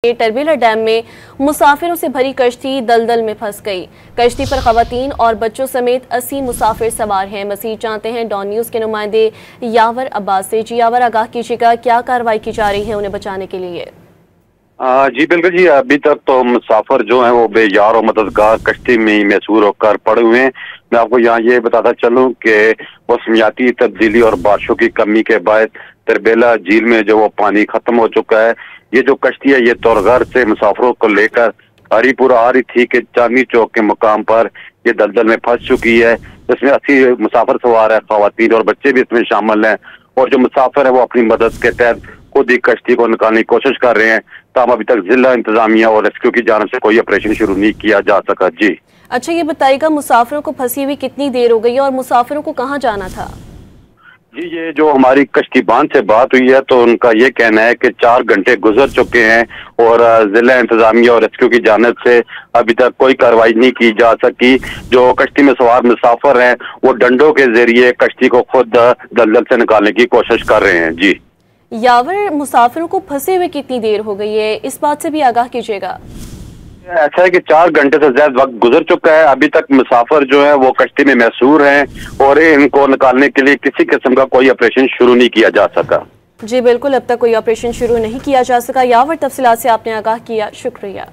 टरबेला dam में मुसाफिरों से भरी कश्ती दलदल में फंस गई। कश्ती पर खवातीन और बच्चों समेत 80 मुसाफिर सवार हैं। मज़ीद जानते हैं डॉन न्यूज़ के नुमाइंदे यावर अब्बास से। जी यावर, आगाह कीजिएगा, क्या कार्रवाई की जा रही है उन्हें बचाने के लिए? जी बिल्कुल जी, अभी तक तो मुसाफिर जो हैं वो बेयार और मददगार कश्ती में ही महसूर होकर पड़े हुए हैं। मैं आपको यहाँ ये बताता चलूँ कि मौसमियाती तब्दीली और बारिशों की कमी के बाद तरबेला झील में जो वो पानी खत्म हो चुका है। ये जो कश्ती है ये तौरगर से मुसाफिरों को लेकर हरीपुर आ रही थी कि चांदनी चौक के मुकाम पर ये दलदल में फंस चुकी है। इसमें 80 मुसाफिर सवार है, खवातीन और बच्चे भी इसमें शामिल हैं। और जो मुसाफिर है वो अपनी मदद के तहत खुद ही कश्ती को निकालने की कोशिश कर रहे हैं। तब अभी तक जिला इंतजामिया और रेस्क्यू की जानिब से कोई ऑपरेशन शुरू नहीं किया जा सका। जी अच्छा, ये बताइएगा मुसाफिरों को फंसी हुई कितनी देर हो गई और मुसाफिरों को कहाँ जाना था? जी, ये जो हमारी कश्तीबान से बात हुई है तो उनका ये कहना है कि 4 घंटे गुजर चुके हैं और जिला इंतजामिया और रेस्क्यू की जानिब से अभी तक कोई कार्रवाई नहीं की जा सकी। जो कश्ती में सवार मुसाफिर हैं वो डंडों के जरिए कश्ती को खुद दलदल से निकालने की कोशिश कर रहे हैं। जी यावर, मुसाफिरों को फंसे हुए कितनी देर हो गई है, इस बात से भी आगाह कीजिएगा। ऐसा है कि 4 घंटे से ज्यादा वक्त गुजर चुका है। अभी तक मुसाफिर जो है वो कश्ती में महसूर हैं और इनको निकालने के लिए किसी किस्म का कोई ऑपरेशन शुरू नहीं किया जा सका। जी बिल्कुल, अब तक कोई ऑपरेशन शुरू नहीं किया जा सका। यावर, तफसीलात से आपने आगाह किया, शुक्रिया।